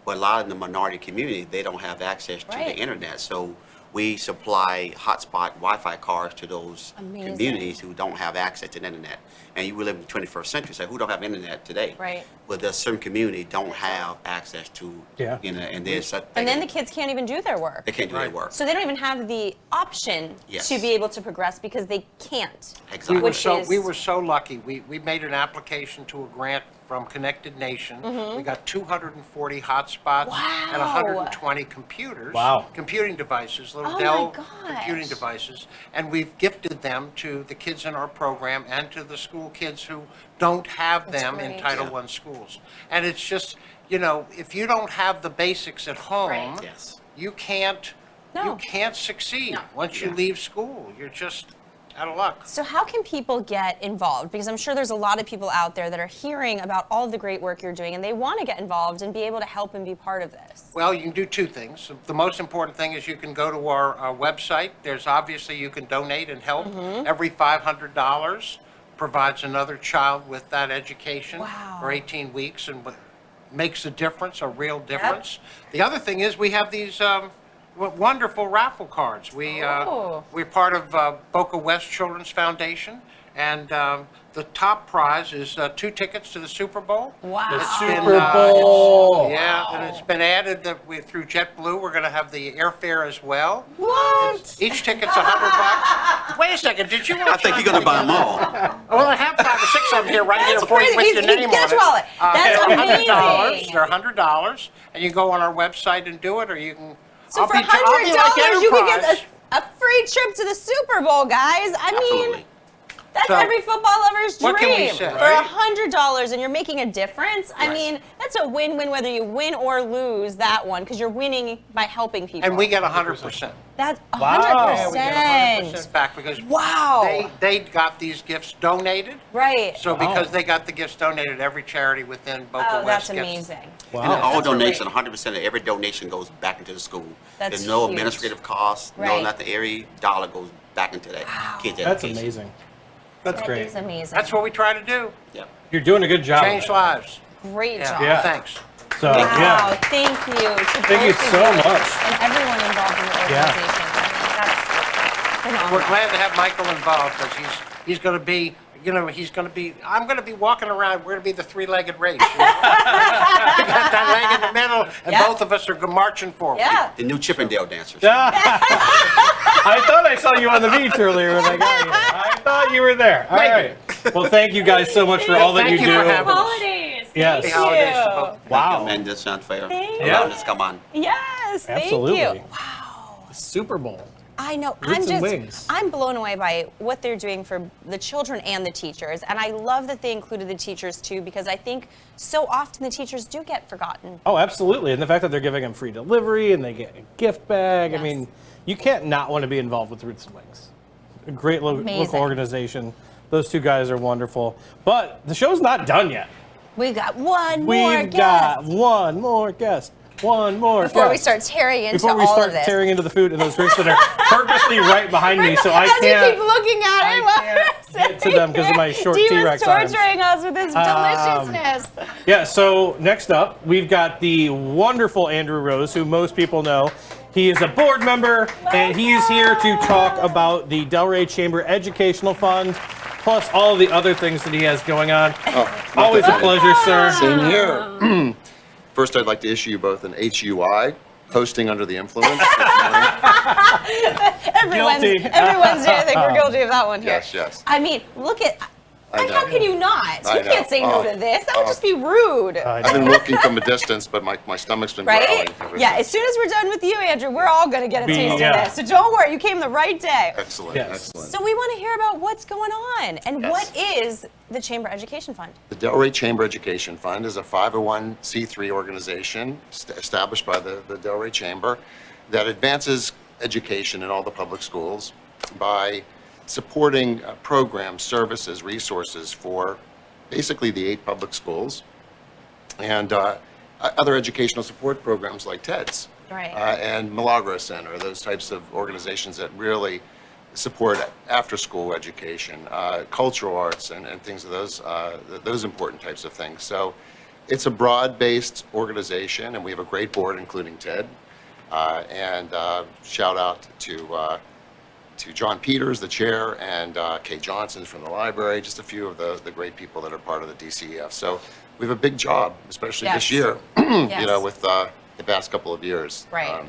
But a lot of the minority community, they don't have access to Right. the internet. So we supply hotspot Wi-Fi cards to those Amazing. communities who don't have access to the internet. And you live in the 21st century, so who don't have internet today? Right. But there's certain community don't have access to internet, and there's And then the kids can't even do their work. they can't do their work. So they don't even have the option Yes. to be able to progress because they can't. Exactly. We Which were is- so lucky. We made an application to a grant from Connected Nation. We got 240 hotspots and Wow. 120 computers, Wow. computing devices, little Oh my Dell gosh. computing devices, and we've gifted them to the kids in our program and to the school kids who don't have That's them in great. Title I schools. And it's just, you know, if you don't have the basics at home, Right. Yes. you can't succeed. No. Once you leave school, you're just out of luck. So how can people get involved? Because I'm sure there's a lot of people out there that are hearing about all of the great work you're doing and they want to get involved and be able to help and be part of this. Well, you can do two things. The most important thing is you can go to our website. There's obviously you can donate and help. Every $500 provides another child with that education Wow. for 18 weeks and what makes a difference, a real difference. The other thing is we have these wonderful raffle cards. Oh. We're part of Boca West Children's Foundation, and the top prize is 2 tickets to the Super Bowl. Wow. It's Super Bowl. Yeah, and it's been added that through JetBlue, we're going to have the airfare as well. What? Each ticket's $100. Wait a second, did you? I think you're going to buy them all. Well, I have 5 or 6 of them here right here That's before you crazy. with your He's- name get on a it. wallet. That's They're amazing. They're $100, and you can go on our website and do it, or you can. So I'll for be like $100, you could Enterprise. get a free trip to the Super Bowl, guys. I mean, Absolutely. that's So, every football lover's dream. what can we say? For Right? $100 and you're making a difference, I Right. mean, that's a win-win whether you win or lose that one because you're winning by helping people. And we get 100%. That's Wow. 100%. Yeah, we get 100% back because Wow. they got these gifts donated. Right. So because they got the gifts donated, every charity within Boca Oh, West that's gets. amazing. And Wow. all That's donation, great. 100% of every donation goes back into the school. That's There's no huge. administrative costs, no Right. nothing. Every dollar goes back into that kid's That's education. amazing. That's That great. is amazing. That's what we try to do. Yep. You're doing a good job. Change lives. Great Yeah. job. Yeah. Thanks. So, Wow, yeah. thank you. To Thank you both of so you much. And everyone involved in the Yeah. organization. That's phenomenal. We're glad to have Michael involved because he's going to be, you know, I'm going to be walking around. We're going to be the 3-legged race. You know? We got that leg in the middle, and Yeah. both of us are marching forward. Yeah. The new Chippendale dancers. I thought I saw you on the beach earlier when I got here. I thought you were there. All right. Well, thank you guys so much for all that Thank you you do. for having us. Holidays. Yes. Happy holidays to both. Wow. And this is unfair. Thank you. Allowing us to come on. Yes, thank Absolutely. you. Wow. Super Bowl. I know. Roots and wings. I'm blown away by what they're doing for the children and the teachers. And I love that they included the teachers too, because I think so often the teachers do get forgotten. Oh, absolutely. And the fact that they're giving them free delivery and they get a gift bag. Yes. I mean, you can't not want to be involved with Roots and Wings. A great local Amazing. organization. Those two guys are wonderful. But the show's not done yet. We've got one more We've guest got one more guest. One more before we guest. start tearing into Before we all start of this. tearing into the food and those drinks that are purposely right behind me, so I As you keep can't looking at it, while we're get to them because of my short Dean T-Rex was arms. torturing us with his deliciousness. Yeah, so next up, we've got the wonderful Andrew Rose, who most people know. He is a board member, and he is here to talk about the Delray Chamber Educational Fund, plus all of the other things that he has going on. Always a pleasure, sir. Same here. First, I'd like to issue you both an HUI, hosting under the influence. Every Guilty. Wednesday, I think we're guilty of that one here. Yes, yes. I mean, look at. I How know. can you not? I You can't know. say no to this. That would just be rude. I've been looking from a distance, but my stomach's been growling. Right? ever Yeah, as since. soon as we're done with you, Andrew, we're all going to get a taste yeah. of this. So don't worry, you came the right day. Excellent, Yes. excellent. So we want to hear about what's going on and Yes. what is the Chamber Education Fund? The Delray Chamber Education Fund is a 501c3 organization established by the Delray Chamber that advances education in all the public schools by supporting programs, services, resources for basically the 8 public schools and other educational support programs like TEDS, Right. And Milagro Center, those types of organizations that really support after-school education, cultural arts, and things of those important types of things. So it's a broad-based organization, and we have a great board, including Ted. And shout out to John Peters, the chair, and Kay Johnson from the library, just a few of the great people that are part of the DCEF. So we have a big job, especially this Yes. year, Yes. with the past couple of years. Right.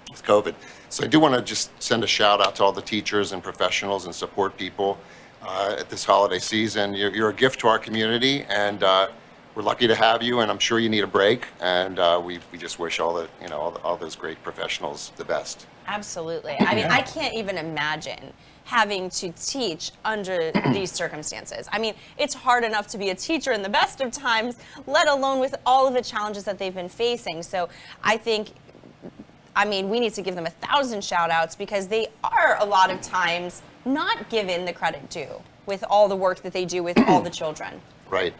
With COVID. So I do want to just send a shout out to all the teachers and professionals and support people at this holiday season. You're a gift to our community, and we're lucky to have you, and I'm sure you need a break, and we just wish all those great professionals the best. Absolutely. I mean, I can't even imagine having to teach under these circumstances. I mean, it's hard enough to be a teacher in the best of times, let alone with all of the challenges that they've been facing. So I think, we need to give them 1,000 shout outs, because they are a lot of times not given the credit due with all the work that they do with all the children. Right.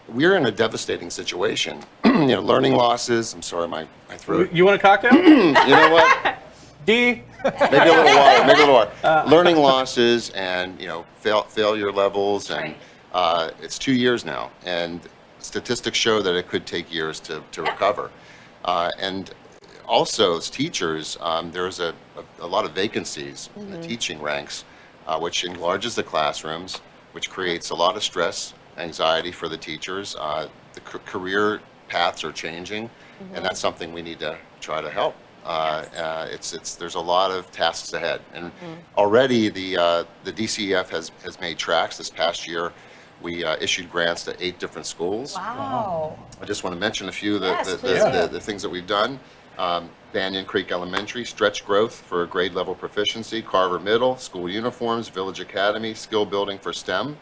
We're in a devastating situation. Learning losses. I'm sorry, my throat. You want a cocktail? You know what? D. Maybe a little water. Maybe a little water. Learning losses and failure levels, and it's 2 years now, and statistics show that it could take years to recover. And also, as teachers, there's a lot of vacancies in the teaching ranks, which enlarges the classrooms, which creates a lot of stress, anxiety for the teachers. The career paths are changing, and that's something we need to try to help. There's a lot of tasks ahead, and already the DCEF has made tracks. This past year, we issued grants to 8 different schools. Wow. I just want to mention a few of Yes, the things that we've done. Banyan Creek Elementary, stretch growth for grade level proficiency. Carver Middle, school uniforms. Village Academy, skill building for STEM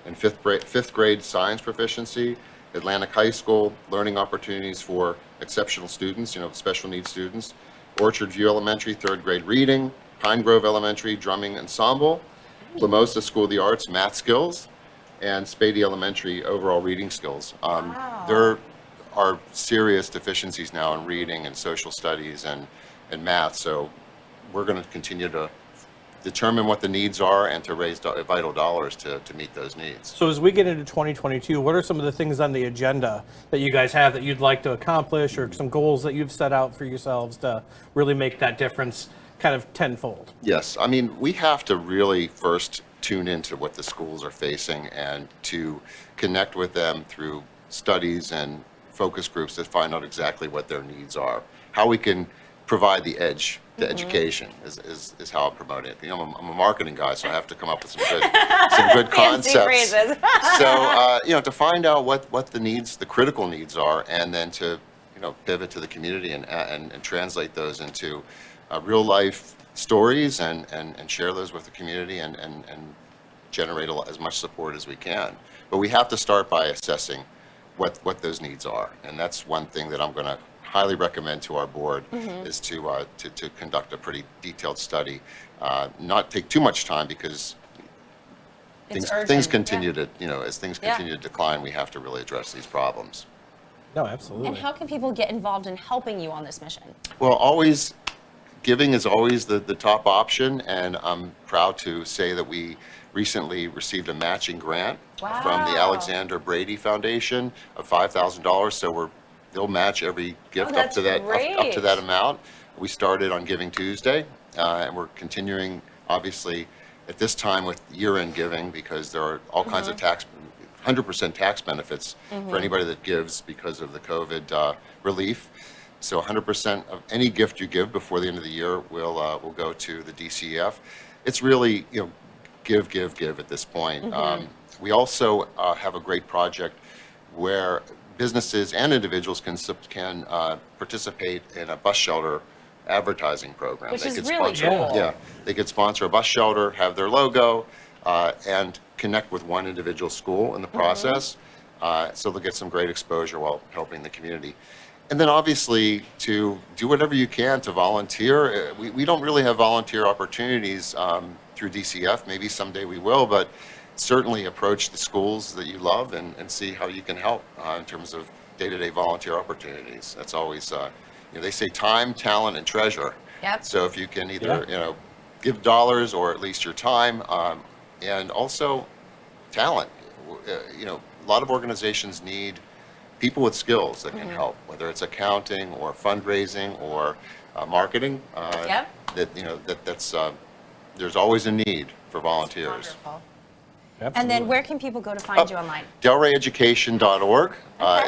and fifth grade science proficiency. Atlantic High School, learning opportunities for exceptional students, special needs students. Orchard View Elementary, 3rd grade reading. Pine Grove Elementary, drumming ensemble. Lamosa School of the Arts, math skills. And Spady Elementary, overall reading skills. There are serious deficiencies now in reading and social studies and math, so we're going to continue to determine what the needs are and to raise vital dollars to meet those needs. So as we get into 2022, what are some of the things on the agenda that you guys have that you'd like to accomplish, or some goals that you've set out for yourselves to really make that difference kind of tenfold? Yes, we have to really first tune into what the schools are facing and to connect with them through studies and focus groups to find out exactly what their needs are. How we can provide the edge to education is how I'm promoting it. I'm a marketing guy, so I have to come up with some good Fancy concepts. phrases. So to find out what the critical needs are, and then to pivot to the community and translate those into real life stories and share those with the community and generate as much support as we can. But we have to start by assessing what those needs are, and that's one thing that I'm going to highly recommend to our board is to conduct a pretty detailed study, not take too much time, because things continue to as things continue to decline, we have to really address these problems. No, absolutely. And how can people get involved in helping you on this mission? Well, giving is always the top option, and I'm proud to say that we recently received a matching grant from the Alexander Brady Foundation of $5,000. So they'll match every gift up to that amount. We started on Giving Tuesday, and we're continuing, obviously, at this time with year-end giving, because there are all kinds of 100% tax benefits for anybody that gives because of the COVID relief. So 100% of any gift you give before the end of the year will go to the DCEF. It's really give at this point. We also have a great project where businesses and individuals can participate in a bus shelter advertising program. Which is really cool. Yeah, they could sponsor a bus shelter, have their logo, and connect with one individual school in the process. So they'll get some great exposure while helping the community. And then obviously to do whatever you can to volunteer. We don't really have volunteer opportunities through DCF. Maybe someday we will, but certainly approach the schools that you love and see how you can help in terms of day-to-day volunteer opportunities. That's always they say time, talent, and treasure. Yep. So if you can either, give dollars or at least your time, and also talent. A lot of organizations need people with skills that can help, whether it's accounting or fundraising or marketing. Yep. That's there's always a need for volunteers. Wonderful. Absolutely. And then where can people go to find you online? DelrayEducation.org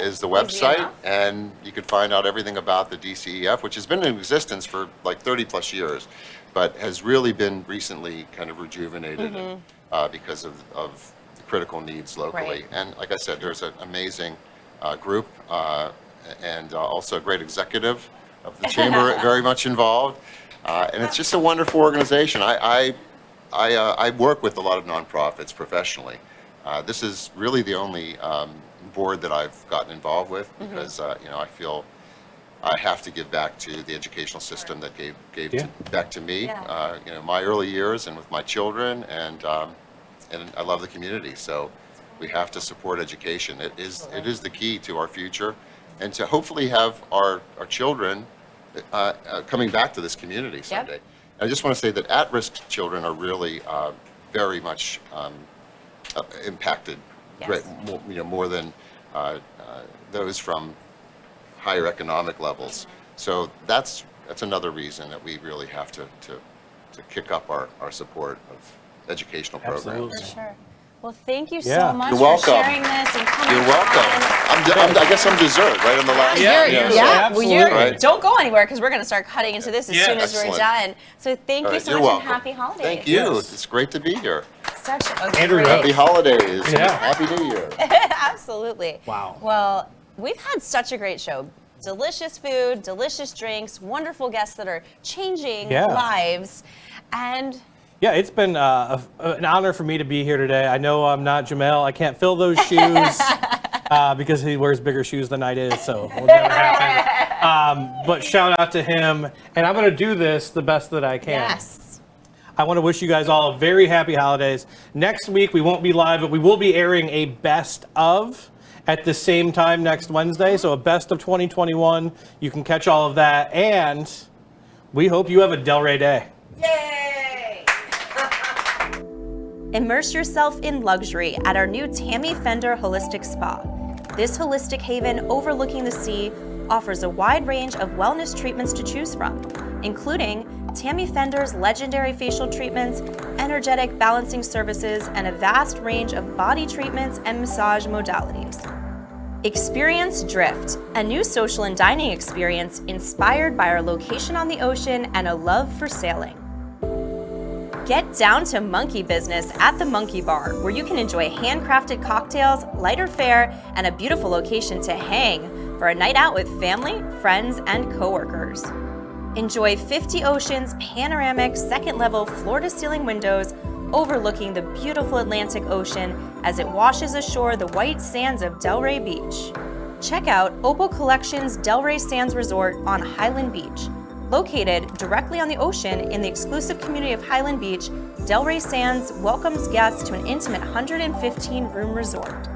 is the Easy website, enough. and you can find out everything about the DCEF, which has been in existence for like 30 plus years, but has really been recently kind of rejuvenated because of the critical needs locally. Right. And like I said, there's an amazing group and also a great executive of the chamber very much involved. And it's just a wonderful organization. I work with a lot of nonprofits professionally. This is really the only board that I've gotten involved with because I feel I have to give back to the educational system that gave back to me. Yeah. My early years and with my children, and I love the community. So we have to support education. It is the key to our future, and to hopefully have our children coming back to this community someday. Yep. I just want to say that at-risk children are really very much impacted, Yes. more than those from higher economic levels. So that's another reason that we really have to kick up our support of educational programs. Absolutely. For sure. Well, thank you Yeah. so much You're welcome. for sharing this and coming You're welcome. I guess I'm dessert, right on the last. Don't go anywhere because we're going to start cutting into this as soon as we're Excellent. done. So thank All you right, so you're much welcome. and happy holidays. Thank you. Yes. It's great to be here. Such a Andrew, great. Happy holidays. Yeah. Happy New Year. Absolutely. Wow. Well, we've had such a great show. Delicious food, delicious drinks, wonderful guests that are changing lives. And Yeah, it's been an honor for me to be here today. I know I'm not Jamel. I can't fill those shoes because he wears bigger shoes than I did, so it will never happen. But shout out to him. And I'm going to do this the best that I can. yes. I want to wish you guys all a very happy holidays. Next week, we won't be live, but we will be airing a best of at the same time next Wednesday. So a best of 2021. You can catch all of that. And we hope you have a Delray day. Yay! Immerse yourself in luxury at our new Tammy Fender Holistic Spa. This holistic haven overlooking the sea offers a wide range of wellness treatments to choose from, including Tammy Fender's legendary facial treatments, energetic balancing services, and a vast range of body treatments and massage modalities. Experience Drift, a new social and dining experience inspired by our location on the ocean and a love for sailing. Get down to monkey business at the Monkey Bar, where you can enjoy handcrafted cocktails, lighter fare, and a beautiful location to hang for a night out with family, friends, and coworkers. Enjoy 50 Oceans panoramic second-level floor-to-ceiling windows overlooking the beautiful Atlantic Ocean as it washes ashore the white sands of Delray Beach. Check out Opal Collection's Delray Sands Resort on Highland Beach. Located directly on the ocean in the exclusive community of Highland Beach, Delray Sands welcomes guests to an intimate 115-room resort.